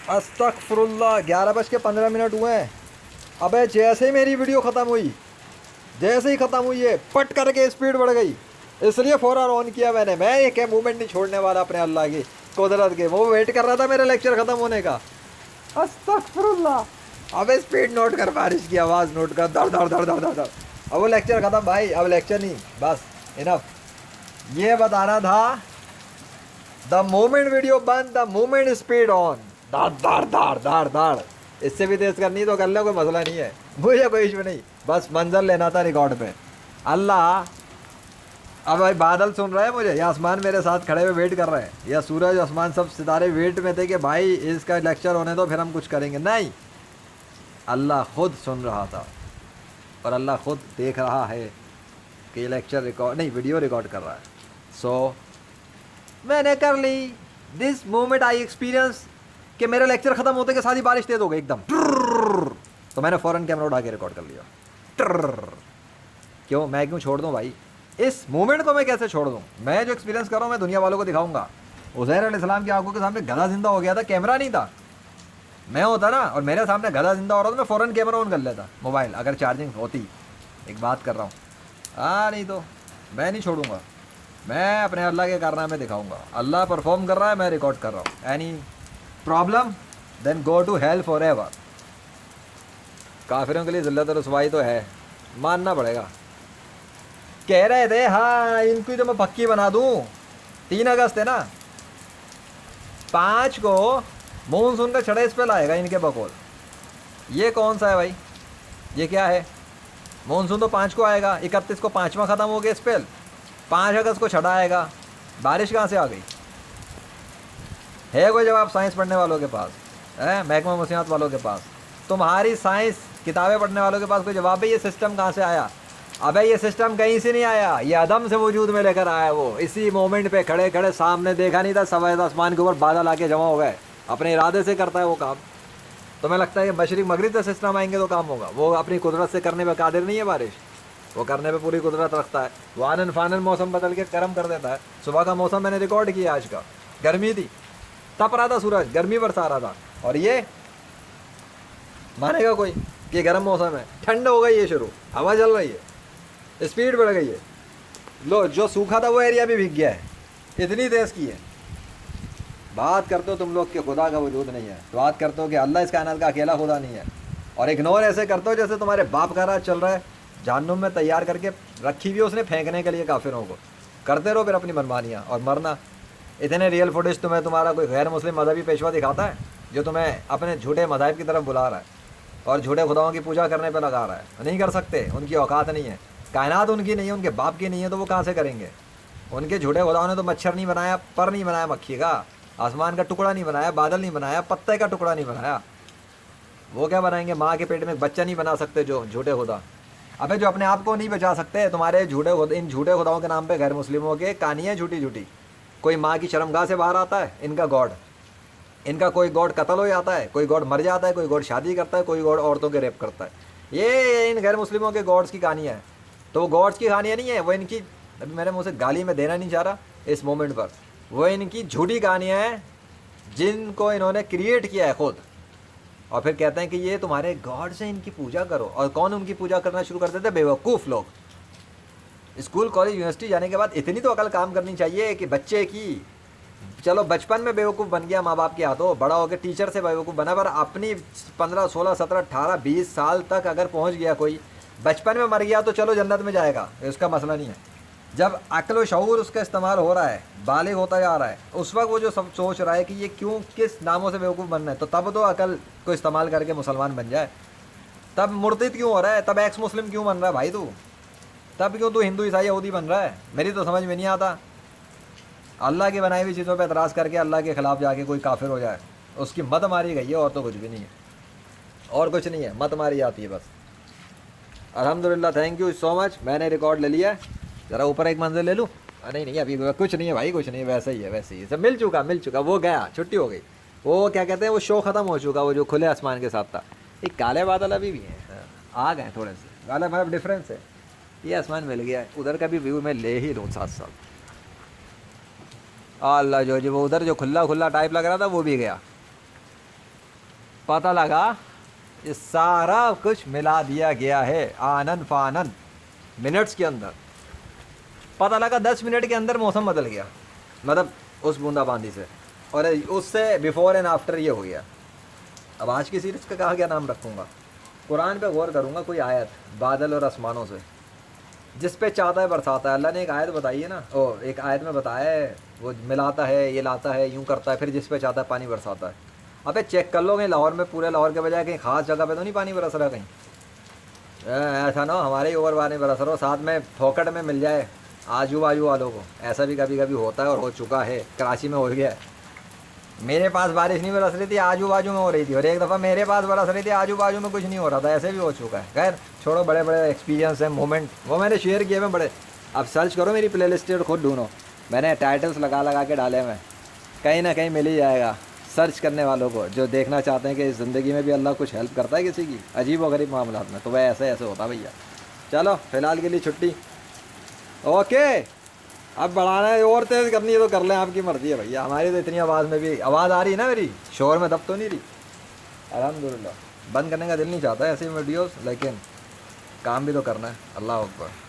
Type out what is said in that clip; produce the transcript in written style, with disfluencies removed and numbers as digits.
अस्तगफुरुल्लाह, 11:15 हुए हैं। अबे जैसे ही मेरी वीडियो ख़त्म हुई, जैसे ही ख़त्म हुई है पट करके स्पीड बढ़ गई, इसलिए फ़ौरन ऑन किया मैंने। मैं ये क्या मूवमेंट नहीं छोड़ने वाला अपने अल्लाह की कुदरत के। वो वेट कर रहा था मेरे लेक्चर ख़त्म होने का। अस्तगफुरुल्लाह। अबे स्पीड नोट कर, बारिश की आवाज़ नोट कर, धड़ धड़ धड़ धड़ धड़ धड़। अब वो लेक्चर ख़त्म भाई, अब लेक्चर नहीं, बस इनफ। ये बताना था, द मोमेंट वीडियो बंद, द मोमेंट स्पीड ऑन, धाड़ धाड़ धाड़ धाड़ धाड़। इससे भी तेज़ करनी तो कर ले, कोई मसला नहीं है, मुझे कोई इशू नहीं, बस मंजर लेना था रिकॉर्ड पे। अल्लाह, अब भाई बादल सुन रहे हैं मुझे, या आसमान मेरे साथ खड़े हुए वेट कर रहे हैं, या सूरज आसमान सब सितारे वेट में थे कि भाई इसका लेक्चर होने दो फिर हम कुछ करेंगे। नहीं, अल्लाह खुद सुन रहा था और अल्लाह खुद देख रहा है कि ये लेक्चर रिकॉर्ड नहीं, वीडियो रिकॉर्ड कर रहा है। सो मैंने कर ली। दिस मोमेंट आई एक्सपीरियंस कि मेरा लेक्चर ख़त्म होते के साथ ही बारिश तेज़ हो गई एकदम, तो मैंने फ़ौरन कैमरा उठा के रिकॉर्ड कर लिया। क्यों, मैं क्यों छोड़ दूँ भाई, इस मोमेंट को मैं कैसे छोड़ दूँ। मैं जो एक्सपीरियंस कर रहा हूँ मैं दुनिया वालों को दिखाऊंगा। उज़ैर अलैहिस्सलाम की आंखों के सामने गधा जिंदा हो गया था, कैमरा नहीं था। मैं होता ना और मेरे सामने गधा जिंदा हो रहा था, मैं फ़ौरन कैमरा ऑन कर लेता, मोबाइल अगर चार्जिंग होती। एक बात कर रहा हूँ, नहीं तो मैं नहीं छोड़ूंगा। मैं अपने अल्लाह के कारनामे दिखाऊंगा। अल्लाह परफॉर्म कर रहा है, मैं रिकॉर्ड कर रहा हूँ। Any problem, then go to hell forever. काफिरों के लिए ज़िल्लत और रुसवाई तो है, मानना पड़ेगा। कह रहे थे हाँ इनकी तो मैं पक्की बना दूँ, 3 अगस्त है ना, 5 को मानसून का छड़ा स्पेल आएगा इनके बकौल। ये कौन सा है भाई, ये क्या है। मानसून तो 5 को आएगा, 31 को 5वां ख़त्म हो गया स्पेल, 5 अगस्त को छड़ा आएगा। बारिश कहाँ से आ गई है। कोई जवाब साइंस पढ़ने वालों के पास है, महकमा मौसमियात वालों के पास, तुम्हारी साइंस किताबें पढ़ने वालों के पास कोई जवाब है ये सिस्टम कहाँ से आया। अबे ये सिस्टम कहीं से नहीं आया, ये अदम से वजूद में लेकर आया। वो इसी मोमेंट पे खड़े खड़े सामने देखा नहीं था, सफ़ेद आसमान के ऊपर बादल आके जमा हो गए। अपने इरादे से करता है वो काम। तुम्हें लगता है कि मशरिक मगरिब से सिस्टम आएंगे तो काम होगा। वो अपनी कुदरत से करने पर कादिर नहीं है बारिश, वो करने पे पूरी कुदरत रखता है। वो आनन फानन मौसम बदल के करम कर देता है। सुबह का मौसम मैंने रिकॉर्ड किया, आज का गर्मी थी, तप रहा था सूरज, गर्मी बरसा रहा था। और ये मानेगा कोई कि गर्म मौसम है, ठंड हो गई है शुरू, हवा चल रही है, स्पीड बढ़ गई है। लो जो सूखा था वो एरिया भी भीग गया है, इतनी तेज़ की है। बात करते हो तुम लोग कि खुदा का वजूद नहीं है, बात करते हो कि अल्लाह इस कायनात का अकेला खुदा नहीं है, और इग्नोर ऐसे करते हो जैसे तुम्हारे बाप का राज चल रहा है, जहन्नुम में तैयार करके रखी हुई उसने फेंकने के लिए काफिरों को। करते रहो फिर अपनी मनमानियाँ और मरना। इतने रियल फुटेज तुम्हें तुम्हारा कोई गैर मुस्लिम मजहबी पेशवा दिखाता है जो तुम्हें अपने झूठे मज़ाहिब की तरफ बुला रहा है और झूठे खुदाओं की पूजा करने पर लगा रहा है। नहीं कर सकते, उनकी औकात नहीं है, कायनात उनकी नहीं है, उनके बाप की नहीं है, तो वो कहाँ से करेंगे। उनके झूठे खुदाओं ने तो मच्छर नहीं बनाया, पर नहीं बनाया मक्खी का, आसमान का टुकड़ा नहीं बनाया, बादल नहीं बनाया, पत्ते का टुकड़ा नहीं बनाया। वो क्या बनाएंगे, माँ के पेट में बच्चा नहीं बना सकते जो झूठे खुदा। अबे जो अपने आप को नहीं बचा सकते, तुम्हारे झूठे खुदा, इन झूठे खुदाओं के नाम पे गैर मुस्लिमों के कहानियाँ झूठी झूठी। कोई माँ की शर्मगाह से बाहर आता है इनका गॉड, इनका कोई गॉड कत्ल हो जाता है, कोई गॉड मर जाता है, कोई गॉड शादी करता है, कोई गॉड औरतों के रेप करता है। ये इन गैर मुस्लिमों के गॉड्स की कहानियाँ है। तो वो गॉड्स की कहानियाँ नहीं है, वो इनकी, अभी मेरे मुँह से गाली में देना नहीं चाह रहा इस मोमेंट पर, वो इनकी झूठी कहानियाँ हैं जिनको इन्होंने क्रिएट किया है खुद। और फिर कहते हैं कि ये तुम्हारे गॉड से इनकी पूजा करो। और कौन उनकी पूजा करना शुरू कर देते? बेवकूफ़ लोग। स्कूल कॉलेज यूनिवर्सिटी जाने के बाद इतनी तो अकल काम करनी चाहिए कि बच्चे की, चलो बचपन में बेवकूफ़ बन गया माँ बाप के हाथों, बड़ा होकर टीचर से बेवकूफ़ बना, पर अपनी 15, 16, 17, 18, 20 साल तक अगर पहुँच गया कोई, बचपन में मर गया तो चलो जन्नत में जाएगा, उसका मसला नहीं है। जब अक्ल व शऊर उसका इस्तेमाल हो रहा है, बालिग होता जा रहा है, उस वक्त वो जो सब सोच रहा है कि ये क्यों किस नामों से बेवकूफ़ बनना है, तो तब तो अकल को इस्तेमाल करके मुसलमान बन जाए। तब मुर्तिद क्यों हो रहा है, तब एक्स मुस्लिम क्यों बन रहा है भाई तू, तब क्यों तू हिंदू ईसाई यहूदी बन रहा है। मेरी तो समझ में नहीं आता। अल्लाह की बनाई हुई चीज़ों पर एतराज़ करके अल्लाह के ख़िलाफ़ जाके कोई काफिर हो जाए, उसकी मत मारी गई है, और तो कुछ भी नहीं है, और कुछ नहीं है, मत मारी जाती है बस। अल्हम्दुलिल्लाह, थैंक यू सो मच। मैंने रिकॉर्ड ले लिया है, ज़रा ऊपर एक मंजिल ले लूँ। नहीं नहीं अभी कुछ नहीं है भाई, कुछ नहीं है, वैसे ही है, वैसे ही सब मिल चुका। वो गया, छुट्टी हो गई, वो क्या कहते हैं, वो शो ख़त्म हो चुका, वो जो खुले आसमान के साथ था। ये काले बादल अभी भी हैं, आ गए थोड़े से, काले मतलब डिफरेंस है। ये आसमान मिल गया है, उधर का भी व्यू मैं ले ही लूँ साथ साथ। अल्लाह, जो वो उधर जो खुला खुला टाइप लग रहा था वो भी गया। पता लगा ये सारा कुछ मिला दिया गया है आनन फानन मिनट्स के अंदर। पता लगा 10 मिनट के अंदर मौसम बदल गया, मतलब उस बूंदाबांदी से, और उससे बिफोर एंड आफ्टर ये हो गया। अब आज की सीरीज़ का कहा क्या नाम रखूँगा? कुरान पे गौर करूँगा, कोई आयत बादल और आसमानों से, जिस पे चाहता है बरसाता है। अल्लाह ने एक आयत बताई है ना, ओ एक आयत में बताया है वो मिलाता है, ये लाता है, यूँ करता है, फिर जिस पे चाहता है पानी बरसाता है। अबे चेक कर लो कहीं लाहौर में, पूरे लाहौर के बजाय कहीं खास जगह पे तो नहीं पानी बरस रहा कहीं? ऐसा ना हो हमारे ही ओवर पानी बरस रहा हो, साथ में फोकट में मिल जाए आजू बाजू वालों को। ऐसा भी कभी कभी होता है और हो चुका है, कराची में हो गया है। मेरे पास बारिश नहीं बरस रही थी, आजू बाजू में हो रही थी, और एक दफ़ा मेरे पास बरस रही थी, आजू बाजू में कुछ नहीं हो रहा था। ऐसे भी हो चुका है। खैर छोड़ो, बड़े बड़े एक्सपीरियंस हैं, मोमेंट वो मैंने शेयर किए हैं बड़े। अब सर्च करो मेरी प्ले लिस्ट और खुद ढूंढो, मैंने टाइटल्स लगा लगा के डाले हैं, कहीं ना कहीं मिल ही जाएगा सर्च करने वालों को, जो देखना चाहते हैं कि इस ज़िंदगी में भी अल्लाह कुछ हेल्प करता है किसी की अजीब व गरीब मामलात में, तो वह ऐसे ऐसे होता भैया। चलो फ़िलहाल के लिए छुट्टी, ओके। अब बढ़ाना है और तेज़ करनी है तो कर लें, आपकी मर्ज़ी है भैया। हमारी तो इतनी आवाज़ में भी आवाज़ आ रही है ना, मेरी शोर में दब तो नहीं रही? अल्हम्दुलिल्लाह। बंद करने का दिल नहीं चाहता ऐसी वीडियोस, लेकिन काम भी तो करना है। अल्लाह अकबर।